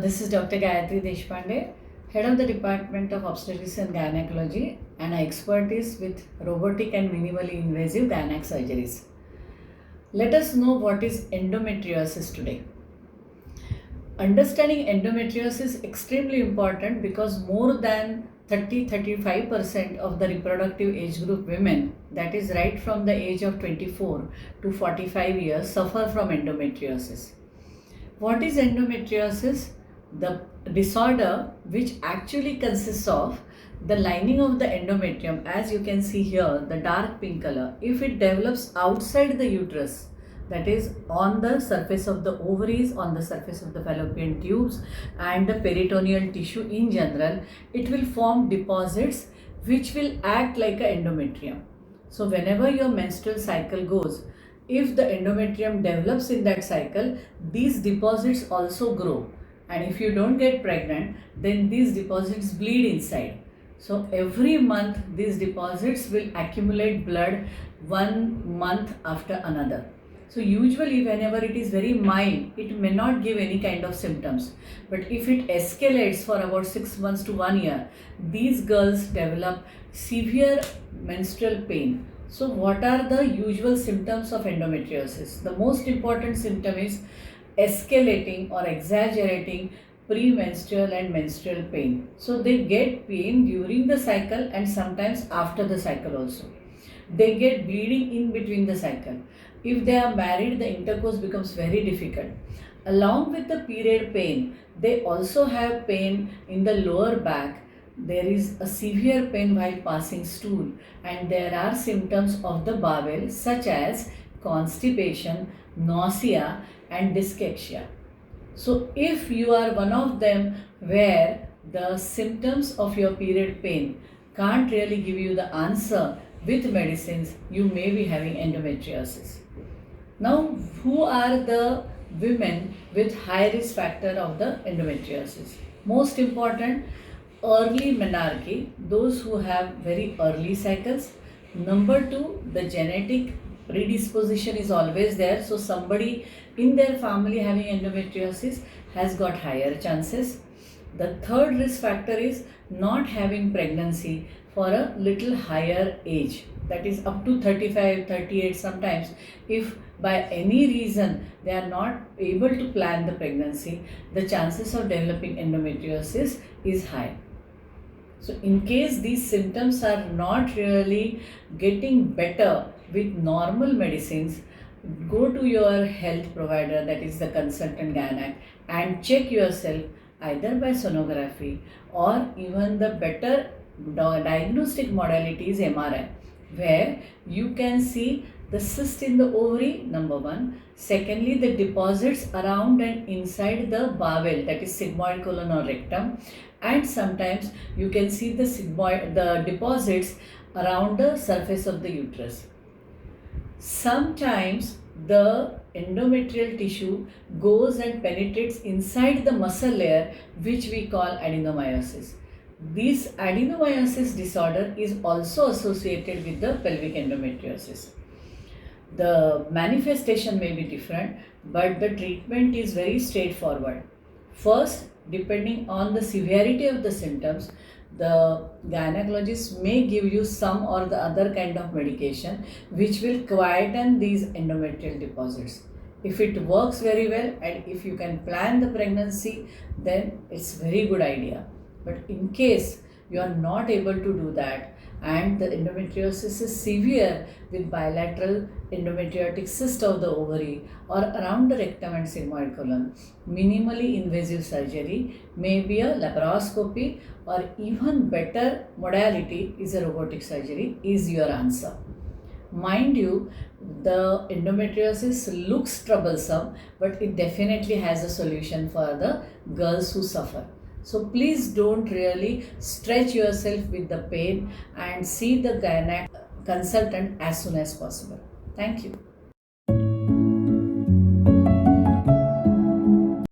This is Dr. Gayatri Deshpande, Head of the Department of Obstetrics and Gynecology, and I expertise with robotic and minimally invasive gynec surgeries. Let us know what is endometriosis today. Understanding endometriosis is extremely important because more than 30-35% of the reproductive age group women, that is right from the age of 24 to 45 years, suffer from endometriosis. What is endometriosis? The disorder which actually consists of the lining of the endometrium, as you can see here, the dark pink color. If it develops outside the uterus, that is on the surface of the ovaries, on the surface of the fallopian tubes and the peritoneal tissue in general, it will form deposits which will act like an endometrium. So whenever your menstrual cycle goes, if the endometrium develops in that cycle, these deposits also grow. And if you don't get pregnant, then these deposits bleed inside. So every month these deposits will accumulate blood 1 month after another. So usually whenever it is very mild, it may not give any kind of symptoms. But if it escalates for about 6 months to 1 year, these girls develop severe menstrual pain. So what are the usual symptoms of endometriosis? The most important symptom is escalating or exaggerating premenstrual and menstrual pain. So they get pain during the cycle and sometimes after the cycle also. They get bleeding in between the cycle. If they are married, the intercourse becomes very difficult. Along with the period pain, they also have pain in the lower back. There is a severe pain while passing stool, and there are symptoms of the bowel such as constipation, nausea and dyschexia. So if you are one of them where the symptoms of your period pain can't really give you the answer with medicines, you may be having endometriosis. Now, who are the women with high risk factor of the endometriosis? Most important, early menarche, those who have very early cycles. Number 2, the genetic predisposition is always there. So somebody in their family having endometriosis has got higher chances. The third risk factor is not having pregnancy for a little higher age, that is up to 35, 38 sometimes. If by any reason they are not able to plan the pregnancy, the chances of developing endometriosis is high. So in case these symptoms are not really getting better with normal medicines, go to your health provider, that is the consultant gynec, and check yourself either by sonography or even the better diagnostic modality is MRI, where you can see the cyst in the ovary, number 1. Secondly, the deposits around and inside the bowel, that is sigmoid colon or rectum, and sometimes you can see the deposits around the surface of the uterus. Sometimes the endometrial tissue goes and penetrates inside the muscle layer, which we call adenomyosis. This adenomyosis disorder is also associated with the pelvic endometriosis. The manifestation may be different, but the treatment is very straightforward. First, depending on the severity of the symptoms, the gynecologist may give you some or the other kind of medication which will quieten these endometrial deposits. If it works very well and if you can plan the pregnancy, then it's a very good idea. But in case you are not able to do that and the endometriosis is severe with bilateral endometriotic cyst of the ovary or around the rectum and sigmoid colon, minimally invasive surgery, may be a laparoscopy, or even better modality is a robotic surgery is your answer. Mind you, the endometriosis looks troublesome, but it definitely has a solution for the girls who suffer. So please don't really stretch yourself with the pain and see the gynec consultant as soon as possible. Thank you.